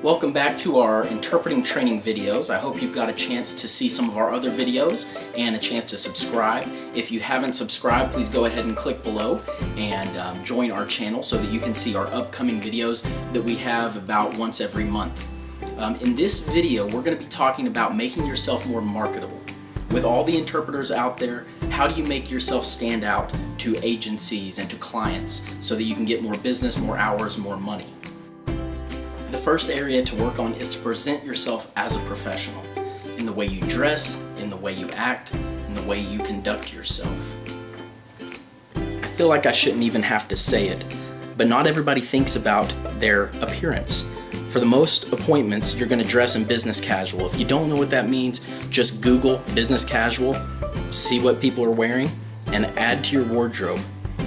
Welcome back to our interpreting training videos. I hope you've got a chance to see some of our other videos and a chance to subscribe. If you haven't subscribed, please go ahead and click below and join our channel so that you can see our upcoming videos that we have about once every month. In this video, we're going to be talking about making yourself more marketable. With all the interpreters out there, how do you make yourself stand out to agencies and to clients so that you can get more business, more hours, more money? The first area to work on is to present yourself as a professional in the way you dress, in the way you act, in the way you conduct yourself. I feel like I shouldn't even have to say it, but not everybody thinks about their appearance. For the most appointments, you're going to dress in business casual. If you don't know what that means, just Google business casual, see what people are wearing, and add to your wardrobe.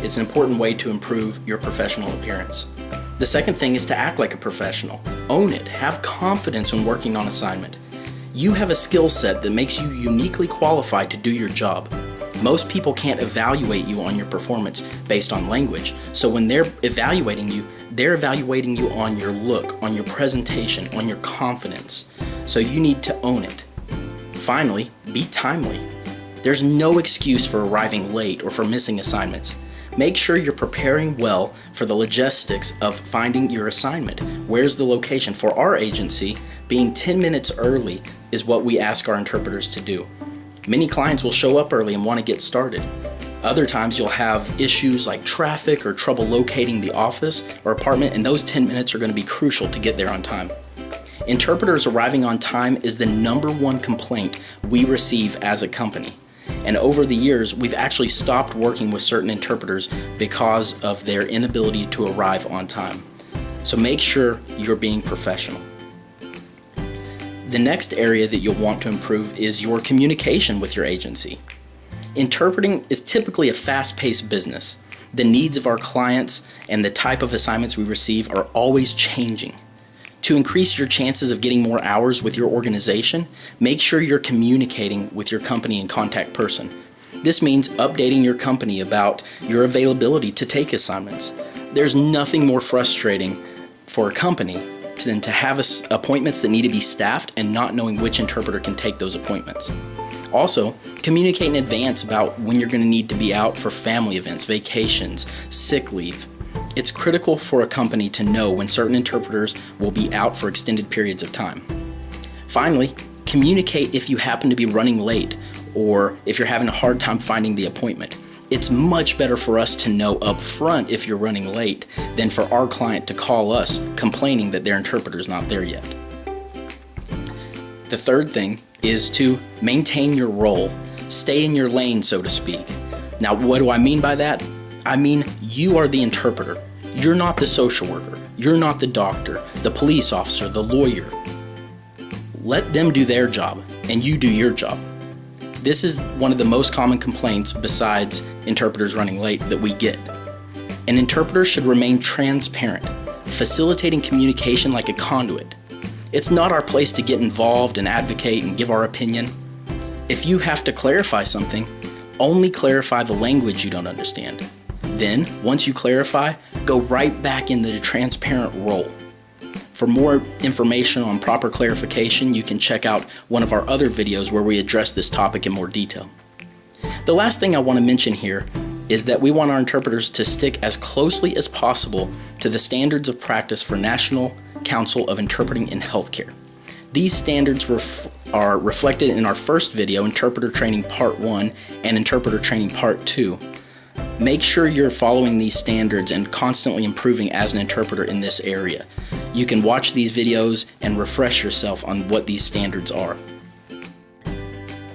It's an important way to improve your professional appearance. The second thing is to act like a professional. Own it. Have confidence when working on assignment. You have a skill set that makes you uniquely qualified to do your job. Most people can't evaluate you on your performance based on language. So when they're evaluating you on your look, on your presentation, on your confidence. So you need to own it. Finally, be timely. There's no excuse for arriving late or for missing assignments. Make sure you're preparing well for the logistics of finding your assignment. Where's the location? For our agency, being 10 minutes early is what we ask our interpreters to do. Many clients will show up early and want to get started. Other times you'll have issues like traffic or trouble locating the office or apartment, and those 10 minutes are going to be crucial to get there on time. Interpreters arriving on time is the #1 complaint we receive as a company. And over the years, we've actually stopped working with certain interpreters because of their inability to arrive on time. So make sure you're being professional. The next area that you'll want to improve is your communication with your agency. Interpreting is typically a fast-paced business. The needs of our clients and the type of assignments we receive are always changing. To increase your chances of getting more hours with your organization, make sure you're communicating with your company and contact person. This means updating your company about your availability to take assignments. There's nothing more frustrating for a company than to have appointments that need to be staffed and not knowing which interpreter can take those appointments. Also, communicate in advance about when you're going to need to be out for family events, vacations, sick leave. It's critical for a company to know when certain interpreters will be out for extended periods of time. Finally, communicate if you happen to be running late or if you're having a hard time finding the appointment. It's much better for us to know up front if you're running late than for our client to call us complaining that their interpreter's not there yet. The third thing is to maintain your role. Stay in your lane, so to speak. Now, what do I mean by that? I mean, you are the interpreter. You're not the social worker. You're not the doctor, the police officer, the lawyer. Let them do their job, and you do your job. This is one of the most common complaints besides interpreters running late that we get. An interpreter should remain transparent, facilitating communication like a conduit. It's not our place to get involved and advocate and give our opinion. If you have to clarify something, only clarify the language you don't understand. Then, once you clarify, go right back into the transparent role. For more information on proper clarification, you can check out one of our other videos where we address this topic in more detail. The last thing I want to mention here is that we want our interpreters to stick as closely as possible to the standards of practice for National Council of Interpreting in Healthcare. These standards are reflected in our first video, Interpreter Training Part 1 and Interpreter Training Part 2. Make sure you're following these standards and constantly improving as an interpreter in this area. You can watch these videos and refresh yourself on what these standards are.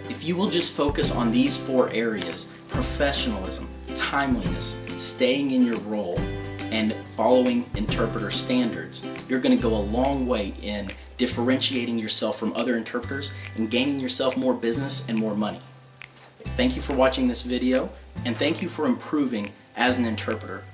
If you will just focus on these 4 areas, professionalism, timeliness, staying in your role, and following interpreter standards, you're going to go a long way in differentiating yourself from other interpreters and gaining yourself more business and more money. Thank you for watching this video, and thank you for improving as an interpreter.